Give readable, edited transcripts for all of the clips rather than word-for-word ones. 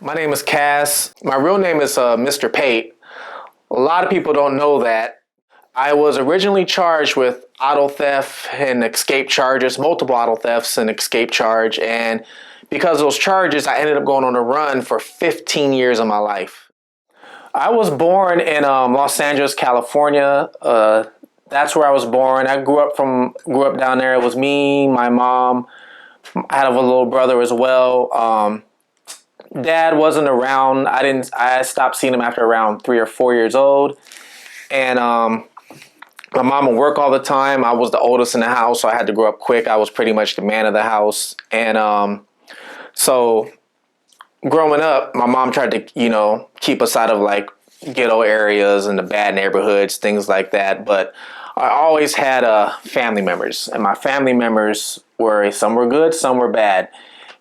My name is Cass. My real name is Mr. Pate. A lot of people don't know that. I was originally charged with auto theft and escape charges, multiple auto thefts and escape charge. And because of those charges, I ended up going on a run for 15 years of my life. I was born in Los Angeles, California. That's where I was born. I grew up down there. It was me, my mom. I had a little brother as well. Dad wasn't around. I stopped seeing him after around 3 or 4 years old. And my mom would work all the time. I was the oldest in the house, so I had to grow up quick. I was pretty much the man of the house. And so growing up, my mom tried to, keep us out of like ghetto areas and the bad neighborhoods, things like that. But I always had family members, and my family members some were good, some were bad.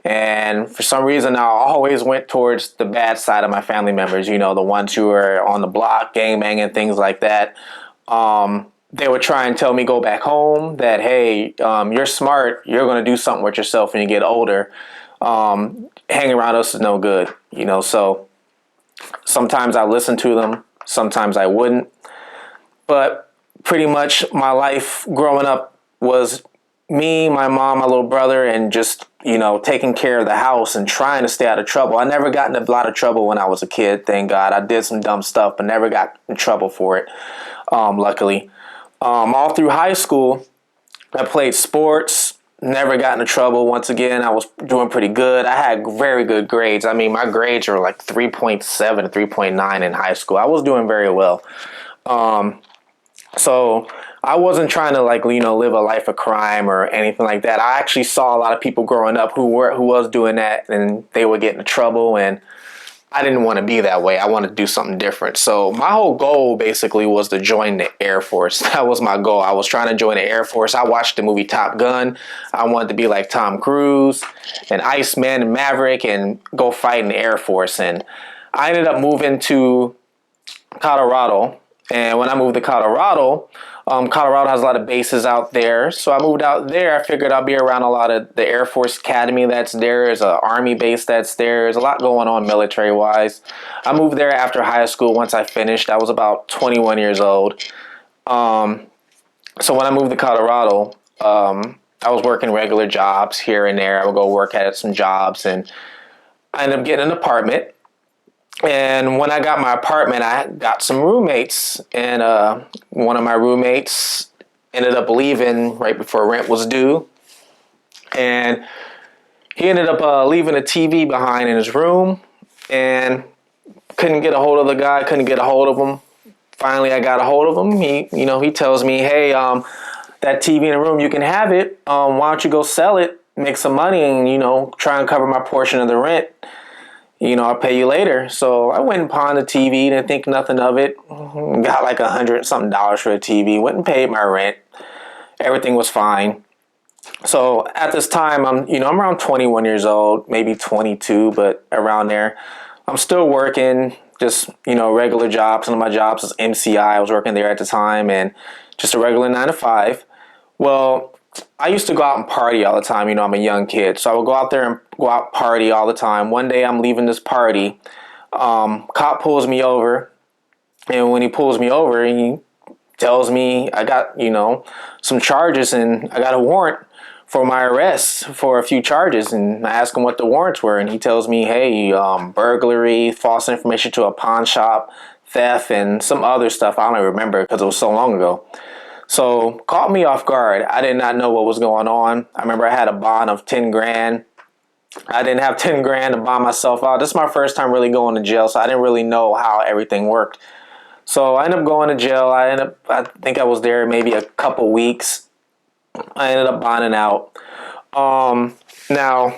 And for some reason, I always went towards the bad side of my family members, the ones who were on the block, gangbanging, things like that. They would try and tell me go back home that, hey, you're smart. You're going to do something with yourself when you get older. Hanging around us is no good, So sometimes I listened to them. Sometimes I wouldn't. But pretty much my life growing up was me, my mom, my little brother, and just, taking care of the house and trying to stay out of trouble. I never got in a lot of trouble when I was a kid, thank God. I did some dumb stuff, but never got in trouble for it, luckily. All through high school, I played sports, never got into trouble. Once again, I was doing pretty good. I had very good grades. I mean, my grades were like 3.7 to 3.9 in high school. I was doing very well. So I wasn't trying to live a life of crime or anything like that. I actually saw a lot of people growing up who was doing that, and they would get into trouble, and I didn't want to be that way. I wanted to do something different. So my whole goal basically was to join the Air Force. That was my goal. I was trying to join the Air Force. I watched the movie Top Gun. I wanted to be like Tom Cruise and Iceman and Maverick and go fight in the Air Force. And I ended up moving to Colorado. And when I moved to Colorado, Colorado has a lot of bases out there. So I moved out there. I figured I'll be around a lot of the Air Force Academy that's there. There's an Army base that's there. There's a lot going on military-wise. I moved there after high school. Once I finished, I was about 21 years old. So when I moved to Colorado, I was working regular jobs here and there. I would go work at some jobs, and I ended up getting an apartment. And when I got my apartment, I got some roommates, and one of my roommates ended up leaving right before rent was due. And he ended up leaving a TV behind in his room, and couldn't get a hold of the guy, couldn't get a hold of him. Finally, I got a hold of him. He tells me, hey, that TV in the room, you can have it. Why don't you go sell it, make some money, and, try and cover my portion of the rent. I'll pay you later. So I went and pawned the TV, didn't think nothing of it. Got like $100 something for the TV. Went and paid my rent. Everything was fine. So at this time, I'm around 21 years old, maybe 22, but around there. I'm still working, just, regular jobs. Some of my jobs was MCI. I was working there at the time, and just a regular 9 to 5. Well, I used to go out and party all the time. I'm a young kid. So I would go out there and go out party all the time. One day I'm leaving this party. Cop pulls me over. And when he pulls me over, he tells me I got, some charges, and I got a warrant for my arrest for a few charges. And I ask him what the warrants were. And he tells me, hey, burglary, false information to a pawn shop, theft, and some other stuff. I don't even remember because it was so long ago. So caught me off guard. I did not know what was going on. I remember I had a bond of 10 grand. I didn't have 10 grand to bond myself out. This is my first time really going to jail, so I didn't really know how everything worked. So I ended up going to jail. I think I was there maybe a couple weeks. I ended up bonding out. Now,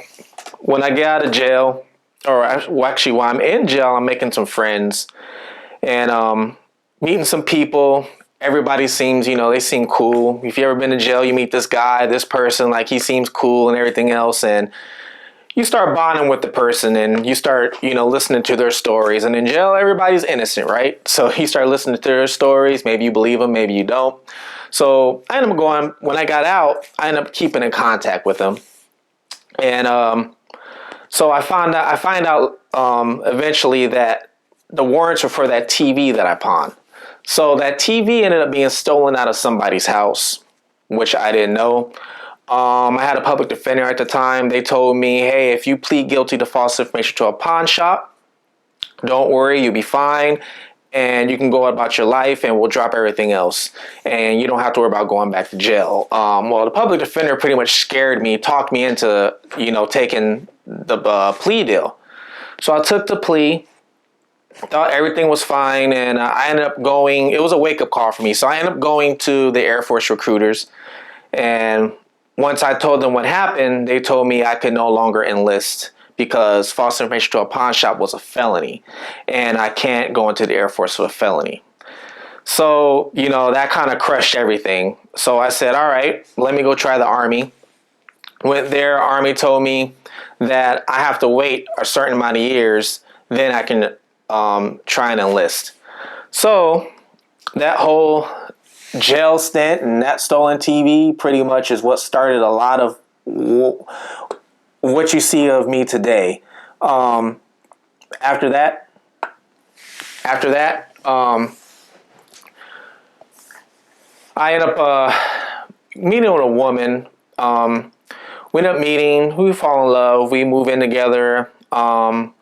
when I get out of jail, actually while I'm in jail, I'm making some friends and meeting some people. Everybody seems, they seem cool. If you ever been to jail, you meet this guy, this person, like he seems cool and everything else. And you start bonding with the person, and you start, listening to their stories. And in jail, everybody's innocent, right? So you start listening to their stories. Maybe you believe them, maybe you don't. So I ended up when I got out, I ended up keeping in contact with them. And So I find out eventually that the warrants were for that TV that I pawned. So that TV ended up being stolen out of somebody's house, which I didn't know. I had a public defender at the time. They told me, hey, if you plead guilty to false information to a pawn shop, don't worry, you'll be fine. And you can go about your life and we'll drop everything else. And you don't have to worry about going back to jail. Well, the public defender pretty much scared me, talked me into, taking the plea deal. So I took the plea, thought everything was fine. And I ended up going, it was a wake up call for me. So I ended up going to the Air Force recruiters. And once I told them what happened, they told me I could no longer enlist because false information to a pawn shop was a felony and I can't go into the Air Force with a felony. So, that kind of crushed everything. So I said, all right, let me go try the Army. Went there, Army told me that I have to wait a certain amount of years, then I can try and enlist. So that whole jail stint and that stolen TV pretty much is what started a lot of what you see of me today. After that, I ended up meeting with a woman. We ended up meeting. We fall in love. We move in together. I'm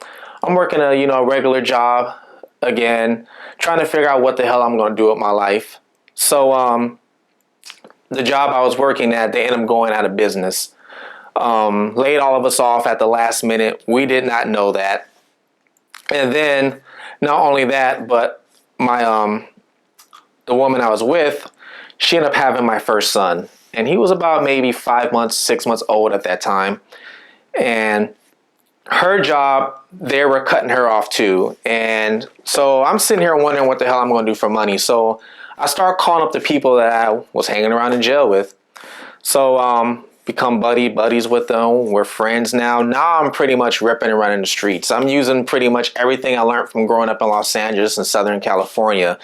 working a regular job again, trying to figure out what the hell I'm going to do with my life. So the job I was working at, they ended up going out of business. Laid all of us off at the last minute. We did not know that. And then not only that, but my the woman I was with, she ended up having my first son. And he was about maybe 5 months, 6 months old at that time. And her job, they were cutting her off too. And so I'm sitting here wondering what the hell I'm going to do for money. So I start calling up the people that I was hanging around in jail with. So become buddies with them. We're friends now. Now I'm pretty much ripping and running the streets. I'm using pretty much everything I learned from growing up in Los Angeles and Southern California.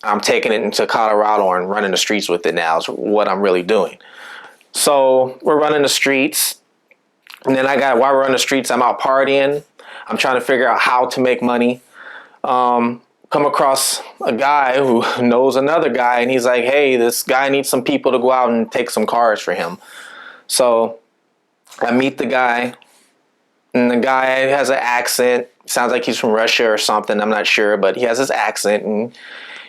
I'm taking it into Colorado and running the streets with it now is what I'm really doing. So we're running the streets. And then while we're running the streets, I'm out partying. I'm trying to figure out how to make money. Come across a guy who knows another guy, and he's like, hey, this guy needs some people to go out and take some cars for him. So I meet the guy, and the guy has an accent. Sounds like he's from Russia or something. I'm not sure, but he has this accent, and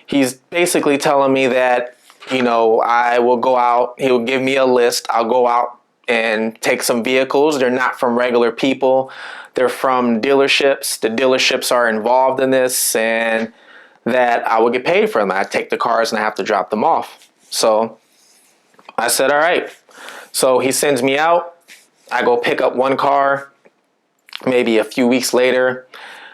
he's basically telling me that, I will go out. He will give me a list. I'll go out and take some vehicles. They're not from regular people. They're from dealerships. The dealerships are involved in this, and that I will get paid for them. I take the cars and I have to drop them off. So I said, all right. So he sends me out. I go pick up one car. Maybe a few weeks later,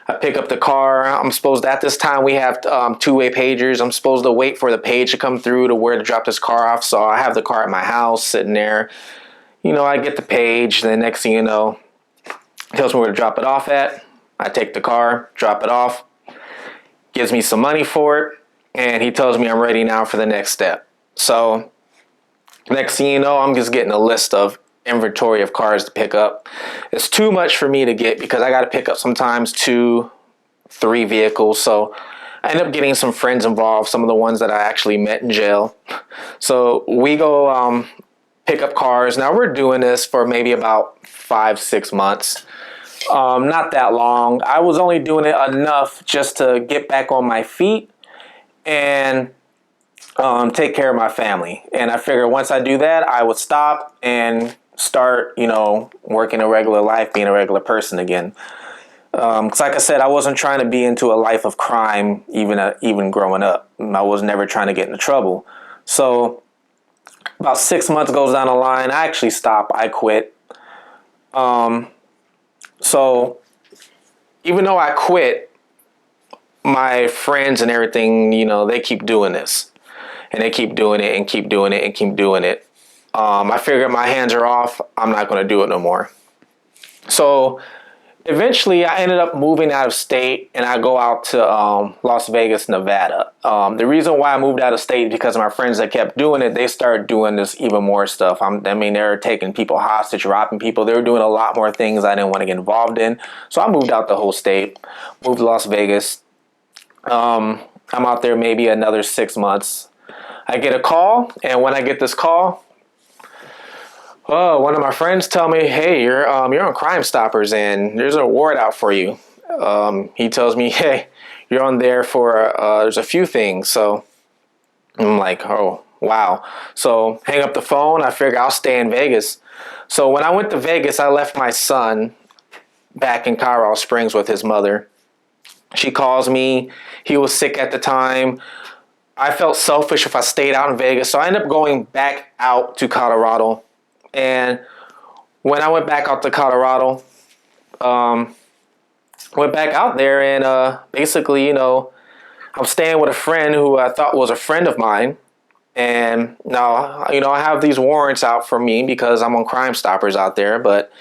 I pick up the car. I'm supposed to, at this time we have two-way pagers. I'm supposed to wait for the page to come through to where to drop this car off. So I have the car at my house sitting there. I get the page. And the next thing you know, it tells me where to drop it off at. I take the car, drop it off, gives me some money for it, and he tells me I'm ready now for the next step. So next thing you know, I'm just getting a list of inventory of cars to pick up. It's too much for me to get because I got to pick up sometimes 2, 3 vehicles. So I end up getting some friends involved, some of the ones that I actually met in jail. So we go pick up cars. Now we're doing this for maybe about 5-6 months. Not that long. I was only doing it enough just to get back on my feet and take care of my family. And I figured once I do that, I would stop and start, working a regular life, being a regular person again. Because like I said, I wasn't trying to be into a life of crime, even growing up. I was never trying to get into trouble. So about 6 months goes down the line, I actually stop. I quit. So even though I quit, my friends and everything, they keep doing this. And they keep doing it and keep doing it and keep doing it. I figured my hands are off. I'm not going to do it no more. So eventually I ended up moving out of state and I go out to Las Vegas, Nevada. The reason why I moved out of state is because my friends that kept doing it, they started doing this even more stuff. They're taking people hostage, robbing people. They were doing a lot more things I didn't want to get involved in. So I moved out the whole state, moved to Las Vegas. I'm out there maybe another 6 months. I get a call, and when I get this call, one of my friends tell me, "Hey, you're on Crime Stoppers, and there's an award out for you." He tells me, "Hey, you're on there for there's a few things." So I'm like, "Oh, wow!" So hang up the phone. I figure I'll stay in Vegas. So when I went to Vegas, I left my son back in Colorado Springs with his mother. She calls me. He was sick at the time. I felt selfish if I stayed out in Vegas, so I ended up going back out to Colorado. And when I went back out to Colorado, went back out there and basically, I'm staying with a friend who I thought was a friend of mine. And now, I have these warrants out for me because I'm on Crime Stoppers out there. But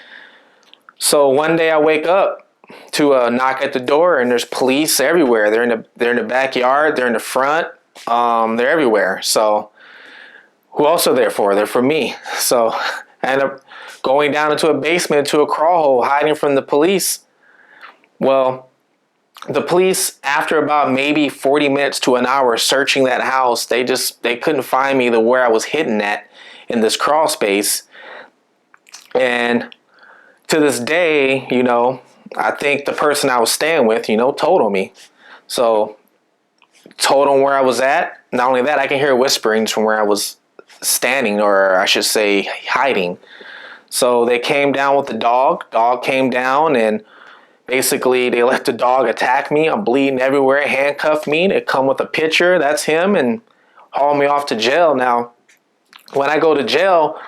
so one day I wake up to a knock at the door and there's police everywhere. They're in the backyard. They're in the front. They're everywhere. So who else are they for? They're for me. So I end up going down into a basement, to a crawl hole, hiding from the police. Well, the police, after about maybe 40 minutes to an hour searching that house, they couldn't find me where I was hidden at in this crawl space. And to this day, I think the person I was staying with, told on me. So told them where I was at. Not only that, I can hear whisperings from where I was standing, or I should say hiding. So they came down with the dog. Dog came down and basically they let the dog attack me. I'm bleeding everywhere, handcuffed me. They come with a picture, that's him, and haul me off to jail. Now, when I go to jail,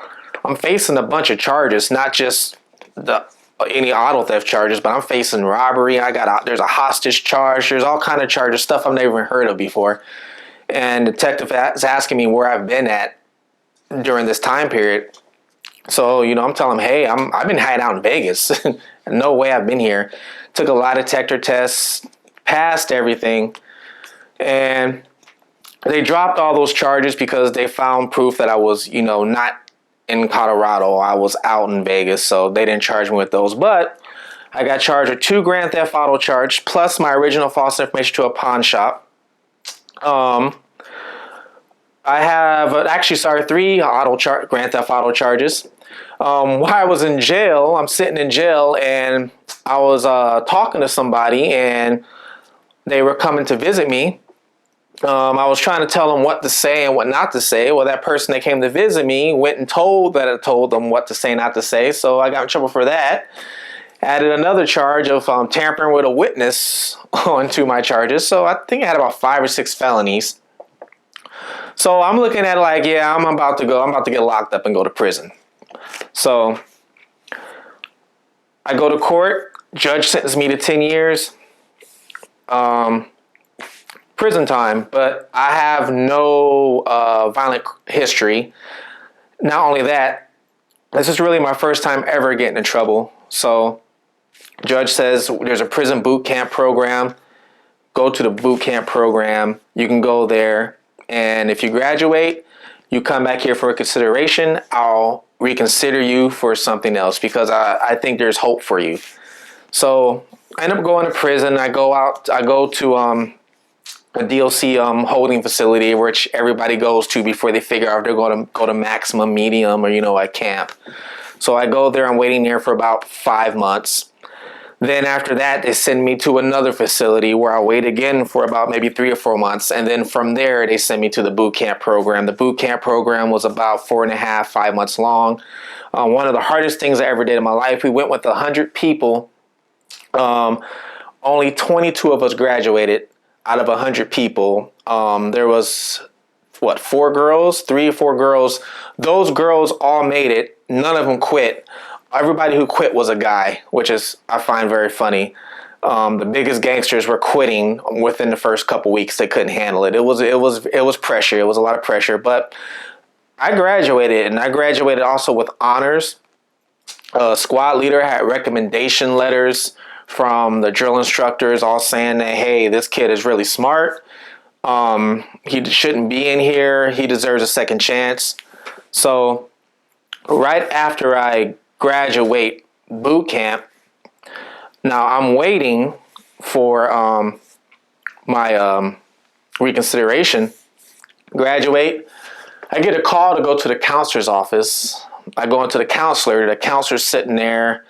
I'm facing a bunch of charges, not just any auto theft charges, but I'm facing robbery. There's a hostage charge. There's all kind of charges, stuff I've never even heard of before. And the detective is asking me where I've been at during this time period. So, I'm telling him, hey, I've been hiding out in Vegas. No way I've been here. Took a lie detector tests, passed everything. And they dropped all those charges because they found proof that I was, not in Colorado. I was out in Vegas, so they didn't charge me with those. But I got charged with 2 grand theft auto charge, plus my original false information to a pawn shop. I have 3 grand theft auto charges. While I was in jail, I'm sitting in jail, and I was talking to somebody, and they were coming to visit me. I was trying to tell them what to say and what not to say. Well, that person that came to visit me went and told them what to say and not to say, so I got in trouble for that. Added another charge of tampering with a witness onto my charges, so I think I had about 5 or 6 felonies. So I'm looking at it like, yeah, I'm about to get locked up and go to prison. So I go to court, judge sentenced me to 10 years. Prison time, but I have no violent history. Not only that, this is really my first time ever getting in trouble. So judge says there's a prison boot camp program. Go to the boot camp program. You can go there, and if you graduate, you come back here for a consideration. I'll reconsider you for something else because I think there's hope for you. So I end up going to prison. I go to a DLC holding facility, which everybody goes to before they figure out if they're going to go to maximum, medium, or a camp. So I go there. I'm waiting there for about 5 months. Then after that, they send me to another facility where I wait again for about maybe 3 or 4 months. And then from there, they send me to the boot camp program. The boot camp program was about 4.5, 5 months long. One of the hardest things I ever did in my life. We went with 100 people. Only 22 of us graduated out of 100 people. There was 4 girls, 3 or 4 girls. Those girls all made it. None of them quit. Everybody who quit was a guy, which is I find very funny. The biggest gangsters were quitting within the first couple weeks. They couldn't handle it. It was pressure. It was a lot of pressure. But I graduated, and I graduated also with honors. Squad leader had recommendation letters from the drill instructors all saying that, hey, this kid is really smart. He shouldn't be in here. He deserves a second chance. So right after I graduate boot camp, now I'm waiting for my reconsideration. Graduate, I get a call to go to the counselor's office. I go into the counselor. The counselor's sitting there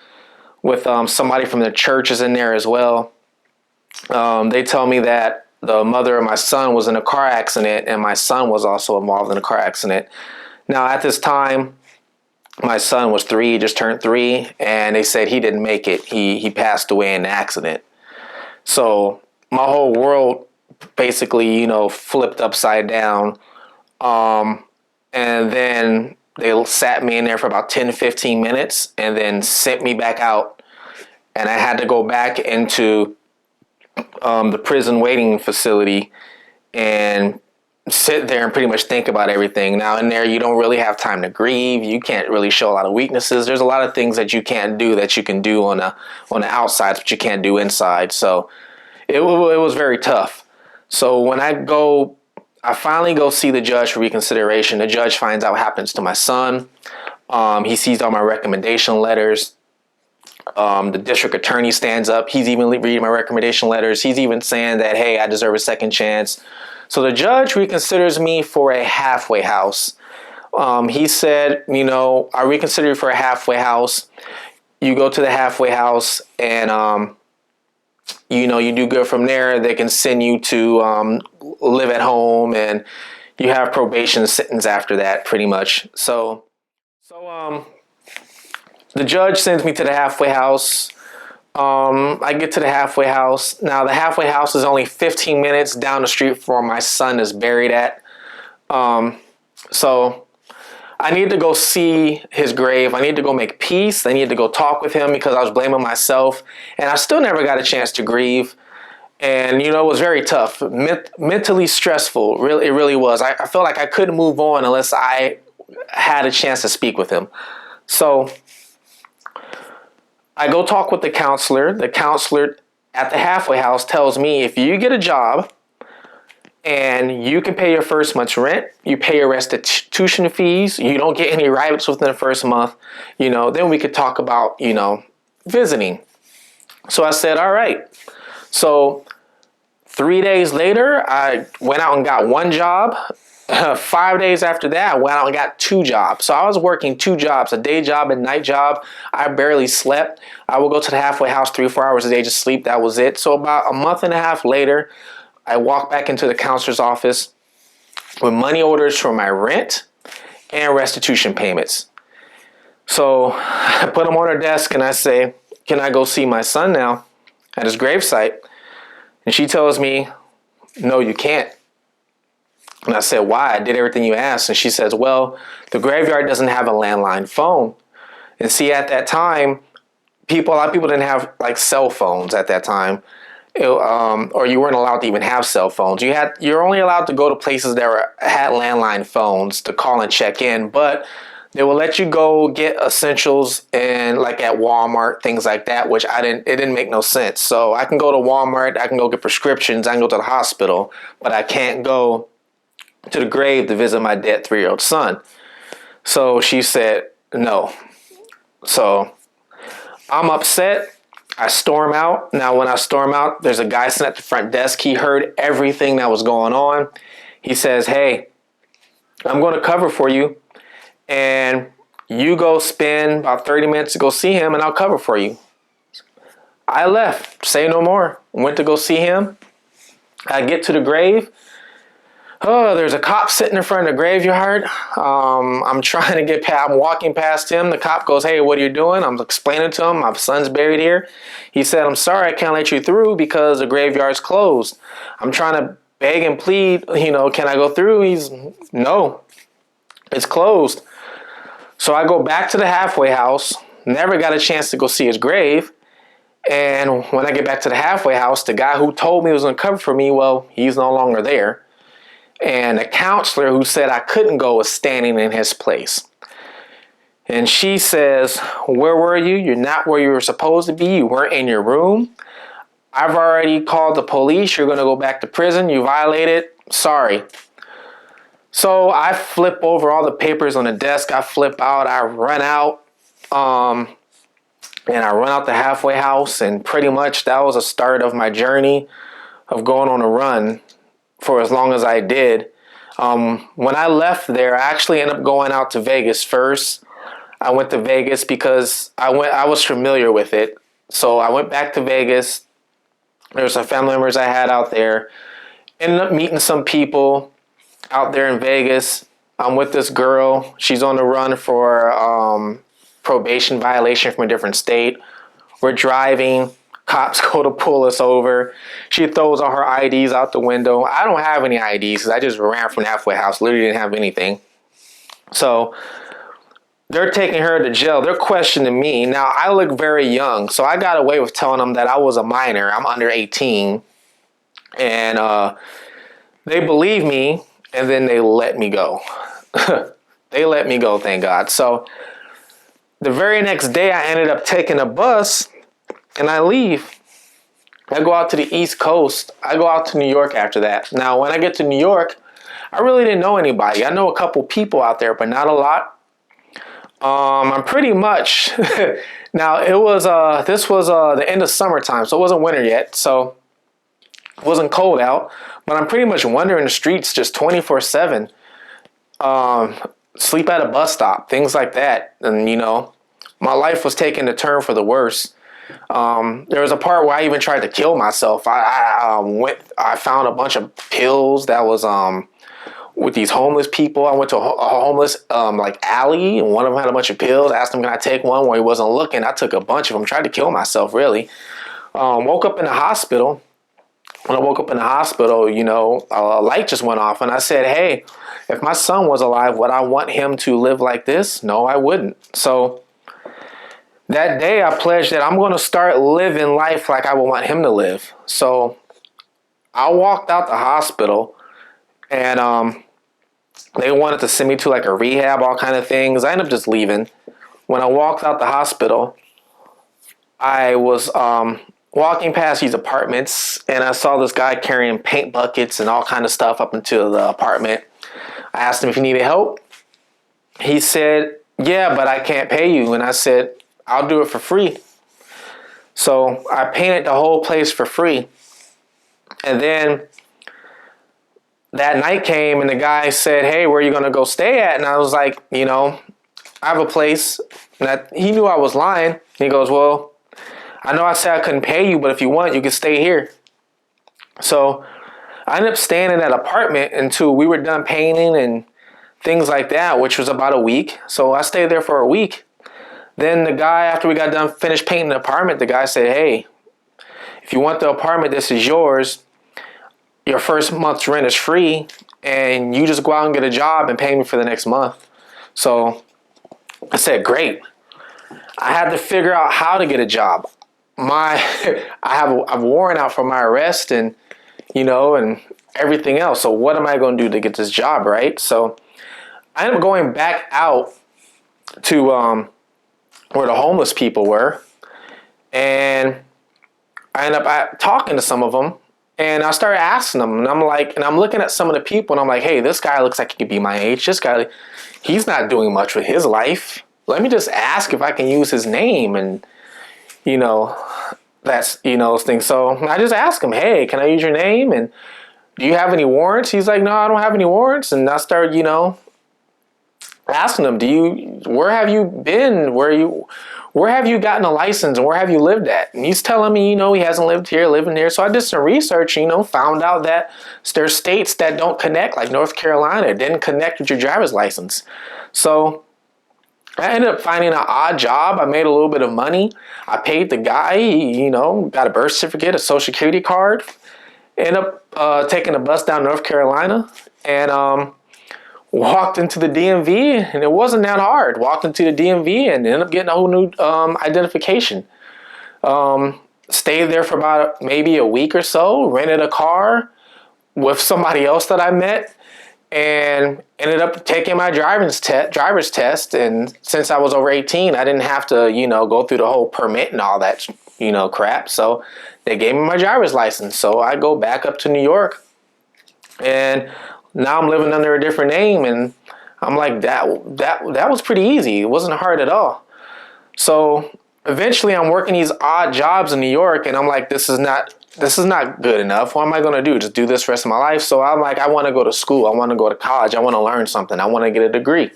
with somebody from the church is in there as well. They tell me that the mother of my son was in a car accident, and my son was also involved in a car accident. Now, at this time, my son was 3, just turned 3, and they said he didn't make it. He passed away in an accident. So my whole world basically, flipped upside down. And then they sat me in there for about 10, 15 minutes and then sent me back out. And I had to go back into the prison waiting facility and sit there and pretty much think about everything. Now in there, you don't really have time to grieve. You can't really show a lot of weaknesses. There's a lot of things that you can't do that you can do on the outside, but you can't do inside. So it was very tough. So when I finally go see the judge for reconsideration. The judge finds out what happens to my son. He sees all my recommendation letters. The district attorney stands up. He's even reading my recommendation letters. He's even saying that, hey, I deserve a second chance. So the judge reconsiders me for a halfway house. He said, I reconsider you for a halfway house. You go to the halfway house and, you do good from there. They can send you to live at home, and you have probation sentence after that, pretty much. So the judge sends me to the halfway house. I get to the halfway house. Now, the halfway house is only 15 minutes down the street from where my son is buried at. So I need to go see his grave. I need to go make peace. I need to go talk with him because I was blaming myself. And I still never got a chance to grieve. And, it was very tough, mentally stressful. It really was. I felt like I couldn't move on unless I had a chance to speak with him. So I go talk with the counselor. The counselor at the halfway house tells me, if you get a job and you can pay your first month's rent, you pay your restitution fees, you don't get any write-ups within the first month, then we could talk about, visiting. So I said, all right. So 3 days later, I went out and got one job. 5 days after that, I went out and got 2 jobs. So I was working 2 jobs, a day job and night job. I barely slept. I would go to the halfway house 3 or 4 hours a day, just sleep. That was it. So about a month and a half later, I walked back into the counselor's office with money orders for my rent and restitution payments. So I put them on her desk and I say, can I go see my son now at his gravesite? And she tells me, no, you can't. And I said, why? I did everything you asked. And she says, well, the graveyard doesn't have a landline phone. And see, at that time, a lot of people didn't have like cell phones at that time. Or you weren't allowed to even have cell phones. You're only allowed to go to places that had landline phones to call and check in, but they will let you go get essentials and like at Walmart, things like that, which it didn't make no sense. So I can go to Walmart, I can go get prescriptions, I can go to the hospital, but I can't go to the grave to visit my dead 3-year-old son. So she said no. So I'm upset. I storm out. Now, when I storm out, there's a guy sitting at the front desk. He heard everything that was going on. He says, hey, I'm going to cover for you. And you go spend about 30 minutes to go see him, and I'll cover for you. I left. Say no more. Went to go see him. I get to the grave. Oh, there's a cop sitting in front of the graveyard. I'm trying to get past, I'm walking past him. The cop goes, hey, what are you doing? I'm explaining to him, my son's buried here. He said, I'm sorry, I can't let you through because the graveyard's closed. I'm trying to beg and plead, can I go through? No, it's closed. So I go back to the halfway house, never got a chance to go see his grave. And when I get back to the halfway house, the guy who told me he was going to cover for me, well, he's no longer there. And the counselor who said I couldn't go was standing in his place. And she says, where were you? You're not where you were supposed to be. You weren't in your room. I've already called the police. You're going to go back to prison. You violated. Sorry. So I flip over all the papers on the desk. I flip out. I run out. And I run out the halfway house. And pretty much that was a start of my journey of going on a run for as long as I did. When I left there, I actually ended up going out to Vegas first. I went to Vegas because I was familiar with it. So I went back to Vegas. There were some family members I had out there. Ended up meeting some people out there in Vegas. I'm with this girl. She's on the run for probation violation from a different state. We're driving. Cops go to pull us over. She throws all her IDs out the window. I don't have any IDs because I just ran from the halfway house. Literally didn't have anything. So they're taking her to jail. They're questioning me. Now, I look very young, so I got away with telling them that I was a minor. I'm under 18. And they believe me, and then they let me go. They let me go, thank God. So the very next day, I ended up taking a bus, and I leave. I go out to the East Coast. I go out to New York after that. Now, when I get to New York, I really didn't know anybody. I know a couple people out there, but not a lot. I'm pretty much now this was the end of summertime, so it wasn't winter yet, so it wasn't cold out, but I'm pretty much wandering the streets just 24/7. Sleep at a bus stop, things like that. And my life was taking a turn for the worse. There was a part where I even tried to kill myself. I found a bunch of pills that was with these homeless people. I went to a homeless alley, and one of them had a bunch of pills. I asked him, can I take one? When he wasn't looking, I took a bunch of them. Tried to kill myself, really. Woke up in the hospital. When I woke up in the hospital, a light just went off, and I said, hey, if my son was alive, would I want him to live like this? No, I wouldn't. So that day I pledged that I'm going to start living life like I would want him to live. So I walked out the hospital, and they wanted to send me to like a rehab, all kind of things. I ended up just leaving. When I walked out the hospital, I was walking past these apartments, and I saw this guy carrying paint buckets and all kind of stuff up into the apartment. I asked him if he needed help. He said, yeah, but I can't pay you. And I said, I'll do it for free. So I painted the whole place for free. And then that night came, and the guy said, hey, where are you going to go stay at? And I was like, I have a place. And he knew I was lying. He goes, well, I know I said I couldn't pay you, but if you want, you can stay here. So I ended up staying in that apartment until we were done painting and things like that, which was about a week. So I stayed there for a week. Then the guy, after we got done, finished painting the apartment, the guy said, hey, if you want the apartment, this is yours. Your first month's rent is free, and you just go out and get a job and pay me for the next month. So I said, great. I had to figure out how to get a job. I've warrant out for my arrest and everything else. So what am I going to do to get this job, right? So I ended up going back out to where the homeless people were, and I ended up talking to some of them. And I started asking them, and I'm looking at some of the people, and I'm like, hey, this guy looks like he could be my age. This guy, he's not doing much with his life. Let me just ask if I can use his name, and that's those things. So I just asked him, hey, can I use your name? And do you have any warrants? He's like, no, I don't have any warrants. And I started, asking him, where have you been? Where have you gotten a license, and where have you lived at? And he's telling me, he hasn't lived here, living here. So I did some research, found out that there's states that don't connect, like North Carolina. It didn't connect with your driver's license. So I ended up finding an odd job. I made a little bit of money. I paid the guy, got a birth certificate, a social security card. Ended up taking a bus down North Carolina, and walked into the DMV, and it wasn't that hard. Walked into the DMV and ended up getting a whole new identification. Stayed there for about maybe a week or so, rented a car with somebody else that I met, and ended up taking my driver's test. And since I was over 18, I didn't have to, go through the whole permit and all that, crap. So they gave me my driver's license. So I go back up to New York, and now I'm living under a different name. And I'm like, that was pretty easy. It wasn't hard at all. So eventually I'm working these odd jobs in New York, and I'm like, this is not good enough. What am I going to do? Just do this rest of my life? So I'm like, I want to go to school. I want to go to college. I want to learn something. I want to get a degree.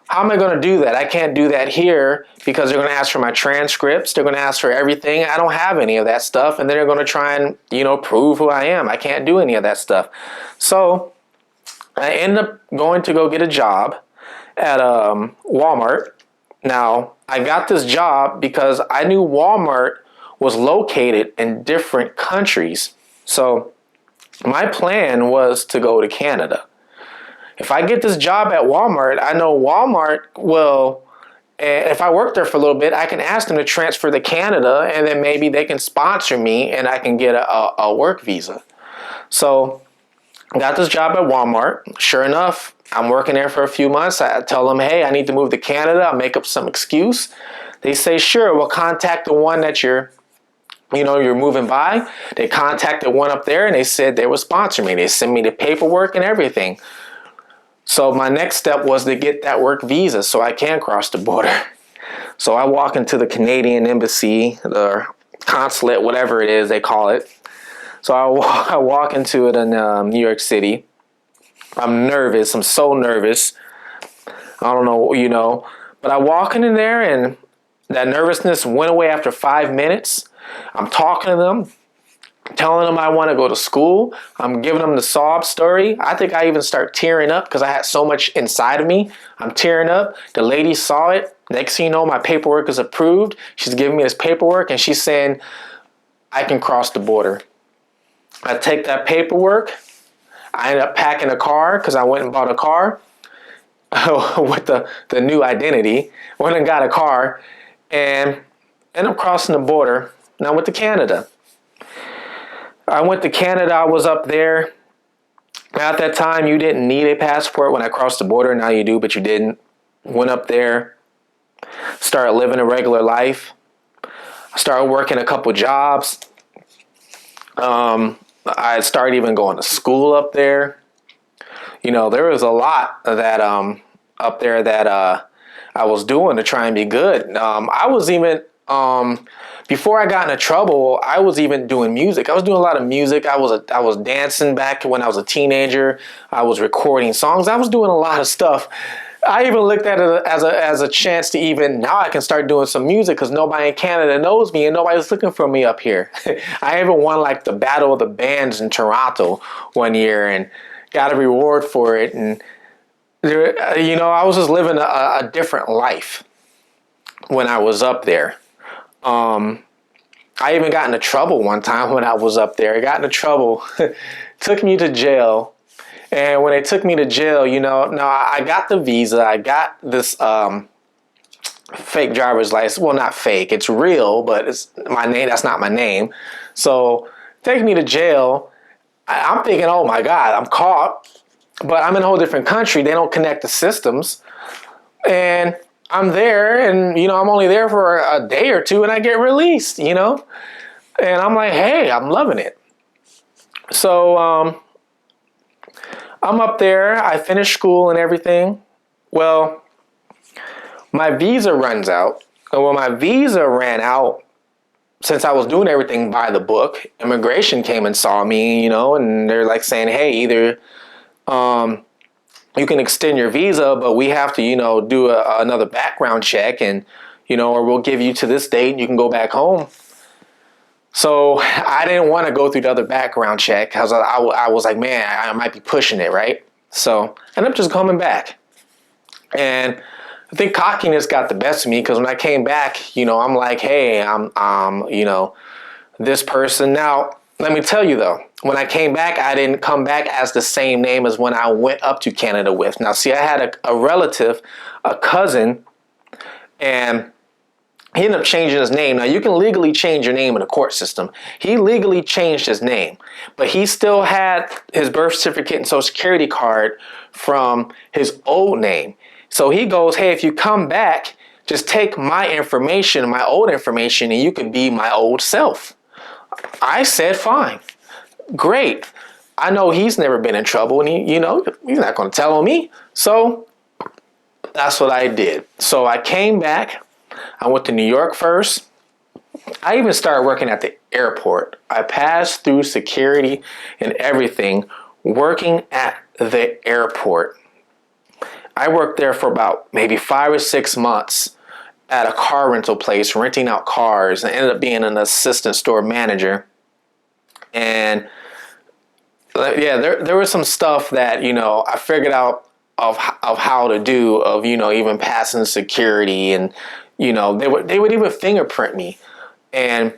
How am I going to do that? I can't do that here because they're going to ask for my transcripts. They're going to ask for everything. I don't have any of that stuff. And then they're going to try and, prove who I am. I can't do any of that stuff. So I ended up going to go get a job at Walmart. Now, I got this job because I knew Walmart was located in different countries. So my plan was to go to Canada. If I get this job at Walmart, I know Walmart will, and if I work there for a little bit, I can ask them to transfer to Canada, and then maybe they can sponsor me and I can get a work visa. So I got this job at Walmart. Sure enough, I'm working there for a few months. I tell them, hey, I need to move to Canada. I'll make up some excuse. They say, sure, we'll contact the one that you're moving by. They contacted one up there, and they said they would sponsor me. They sent me the paperwork and everything. So my next step was to get that work visa so I can cross the border. So I walk into the Canadian embassy, the consulate, whatever it is they call it. So I walk into it in New York City. I'm nervous. I'm so nervous. I don't know, but I walk in there, and that nervousness went away after 5 minutes. I'm talking to them, telling them I want to go to school. I'm giving them the sob story. I think I even start tearing up because I had so much inside of me. I'm tearing up. The lady saw it. Next thing you know, my paperwork is approved. She's giving me this paperwork, and she's saying I can cross the border. I take that paperwork. I end up packing a car because I went and bought a car with the new identity. Went and got a car and ended up crossing the border. And I went to Canada. I went to Canada. I was up there. At that time, you didn't need a passport when I crossed the border. Now you do, but you didn't. Went up there. Started living a regular life. I started working a couple jobs. I started even going to school up there. There was a lot that up there that I was doing to try and be good. I was even before I got into trouble, I was even doing music. I was doing a lot of music. I was dancing back when I was a teenager. I was recording songs. I was doing a lot of stuff. I even looked at it as a chance to now I can start doing some music because nobody in Canada knows me and nobody's looking for me up here. I even won like the Battle of the Bands in Toronto one year and got a reward for it. And I was just living a different life when I was up there. I even got into trouble one time when I was up there. I got into trouble, took me to jail. And when they took me to jail, now I got the visa. I got this fake driver's license. Well, not fake. It's real, but it's my name. That's not my name. So take me to jail. I'm thinking, oh my God, I'm caught. But I'm in a whole different country. They don't connect the systems. And I'm there, and I'm only there for a day or two, and I get released, and I'm like, hey, I'm loving it. So I'm up there. I finished school and everything. Well, my visa runs out, and when my visa ran out, since I was doing everything by the book, immigration came and saw me, and they're like saying, hey, either you can extend your visa, but we have to, do another background check and, or we'll give you to this date and you can go back home. So I didn't want to go through the other background check because I was like, man, I might be pushing it, right? So I ended up just coming back. And I think cockiness got the best of me because when I came back, I'm like, hey, I'm this person. Now, let me tell you though, when I came back, I didn't come back as the same name as when I went up to Canada with. Now, see, I had a relative, a cousin, and He ended up changing his name. Now, you can legally change your name in the court system. He legally changed his name, but he still had his birth certificate and social security card from his old name. So he goes, hey, if you come back, just take my information, my old information, and you can be my old self. I said, fine, great. I know he's never been in trouble, and he's not going to tell on me. So that's what I did. So I came back. I went to New York first. I even started working at the airport. I passed through security and everything working at the airport. I worked there for about maybe 5 or 6 months at a car rental place, renting out cars, and ended up being an assistant store manager. And yeah, there was some stuff that, I figured out of how to do, of, even passing security, and they would even fingerprint me, and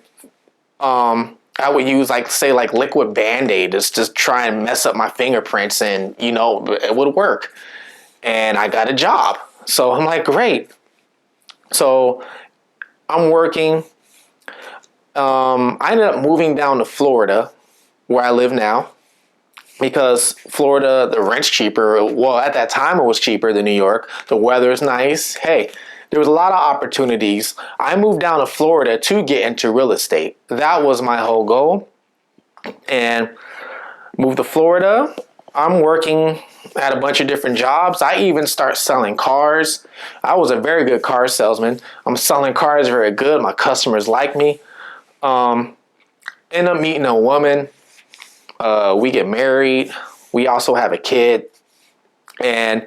I would use like liquid Band-Aid just try and mess up my fingerprints, and it would work, and I got a job. So I'm like, great. So I'm working. I ended up moving down to Florida, where I live now, because Florida, the rent's cheaper. Well, at that time it was cheaper than New York. The weather's nice. Hey, there was a lot of opportunities. I moved down to Florida to get into real estate. That was my whole goal. And moved to Florida. I'm working at a bunch of different jobs. I even start selling cars. I was a very good car salesman. I'm selling cars very good. My customers like me. End up meeting a woman. We get married. We also have a kid. And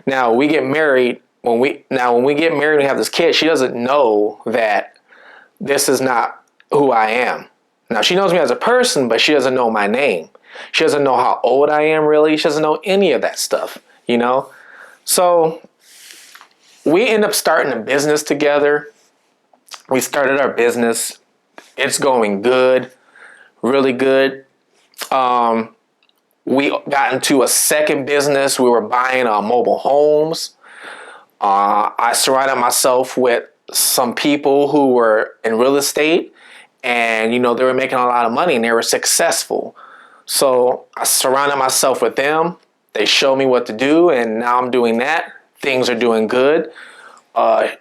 now we get married. When we get married, we have this kid. She doesn't know that this is not who I am. Now, she knows me as a person, but she doesn't know my name. She doesn't know how old I am, really. She doesn't know any of that stuff, So we end up starting a business together. We started our business. It's going good, really good. We got into a second business. We were buying mobile homes. I surrounded myself with some people who were in real estate, and they were making a lot of money and they were successful. So I surrounded myself with them. They showed me what to do, and now I'm doing that. Things are doing good.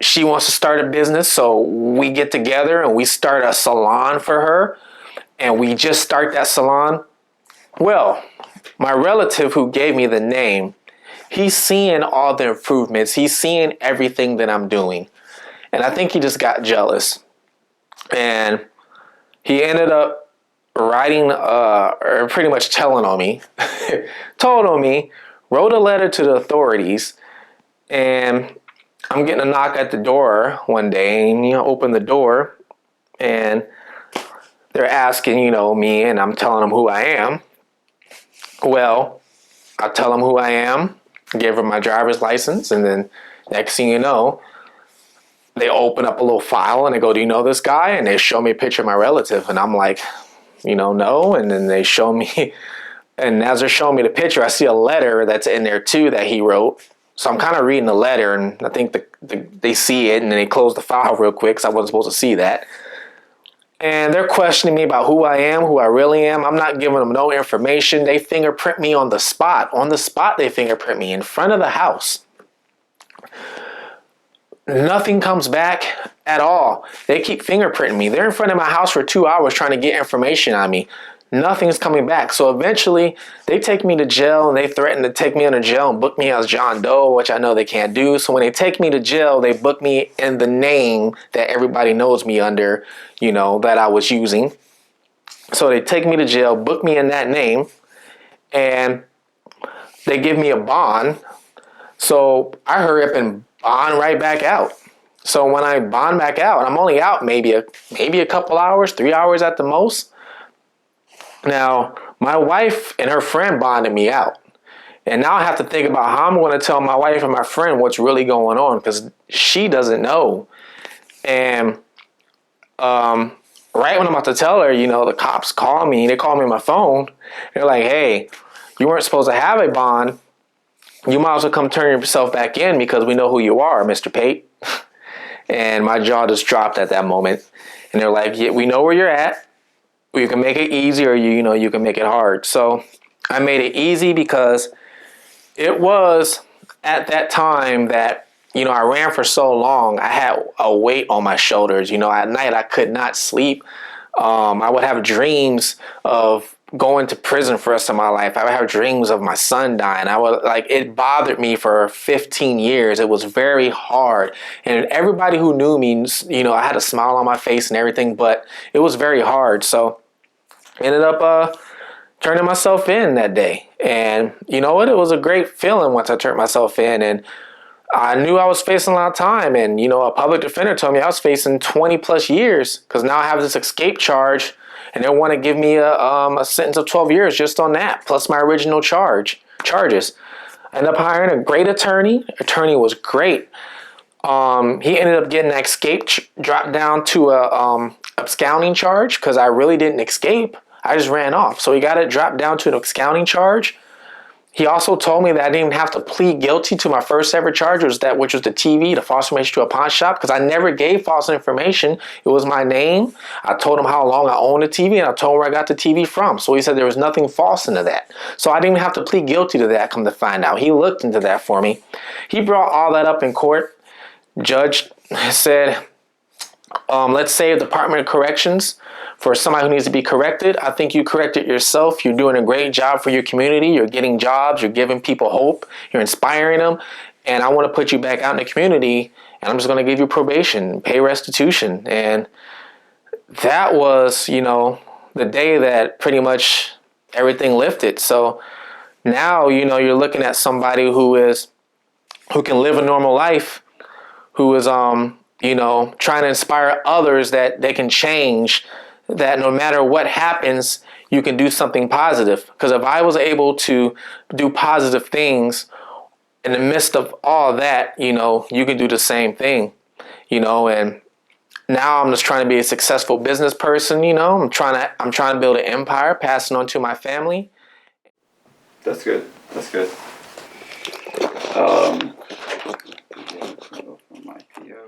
She wants to start a business, so we get together and we start a salon for her, and we just start that salon. Well, my relative who gave me the name, he's seeing all the improvements. He's seeing everything that I'm doing. And I think he just got jealous. And he ended up writing, or pretty much telling on me, told on me, wrote a letter to the authorities. And I'm getting a knock at the door one day, and open the door, and they're asking, me, and I'm telling them who I am. Well, I tell them who I am, give them my driver's license, and then next thing you know, they open up a little file and they go, do you know this guy? And they show me a picture of my relative, and I'm like, no. And then they show me, and as they're showing me the picture, I see a letter that's in there too that he wrote. So I'm kind of reading the letter, and I think they see it, and then they close the file real quick because I wasn't supposed to see that. And they're questioning me about who I am, who I really am. I'm not giving them no information. They fingerprint me on the spot. On the spot, they fingerprint me in front of the house. Nothing comes back at all. They keep fingerprinting me. They're in front of my house for 2 hours trying to get information on me. Nothing's coming back. So eventually, they take me to jail, and they threaten to take me into jail and book me as John Doe, which I know they can't do. So when they take me to jail, they book me in the name that everybody knows me under, that I was using. So they take me to jail, book me in that name, and they give me a bond. So I hurry up and bond right back out. So when I bond back out, I'm only out maybe a couple hours, 3 hours at the most. Now, my wife and her friend bonded me out. And now I have to think about how I'm going to tell my wife and my friend what's really going on, because she doesn't know. And right when I'm about to tell her, the cops call me. They call me on my phone. They're like, hey, you weren't supposed to have a bond. You might as well come turn yourself back in because we know who you are, Mr. Pate. And my jaw just dropped at that moment. And they're like, yeah, we know where you're at. You can make it easy, or you can make it hard. So I made it easy because it was at that time that, I ran for so long. I had a weight on my shoulders. At night I could not sleep. I would have dreams of going to prison for the rest of my life. I would have dreams of my son dying. It bothered me for 15 years. It was very hard. And everybody who knew me, I had a smile on my face and everything, but it was very hard. So I ended up turning myself in that day. And you know what? It was a great feeling once I turned myself in. And I knew I was facing a lot of time. And, a public defender told me I was facing 20 plus years because now I have this escape charge and they want to give me a sentence of 12 years just on that, plus my original charges. I ended up hiring a great attorney. Attorney was great. He ended up getting that escape dropped down to a absconding charge because I really didn't escape. I just ran off. So he got it dropped down to an absconding charge. He also told me that I didn't even have to plead guilty to my first ever charge, which was the TV, the false information to a pawn shop, because I never gave false information. It was my name. I told him how long I owned the TV, and I told him where I got the TV from. So he said there was nothing false into that. So I didn't even have to plead guilty to that, come to find out. He looked into that for me. He brought all that up in court. Judge said, let's say the Department of Corrections, for somebody who needs to be corrected, I think you corrected yourself. You're doing a great job for your community. You're getting jobs. You're giving people hope. You're inspiring them. And I want to put you back out in the community. And I'm just going to give you probation, pay restitution. And that was, the day that pretty much everything lifted. So now, you're looking at somebody who can live a normal life, who is, trying to inspire others that they can change, that no matter what happens, you can do something positive. Because if I was able to do positive things in the midst of all that, you can do the same thing, and now I'm just trying to be a successful business person, I'm trying to build an empire, passing on to my family. That's good. My PO.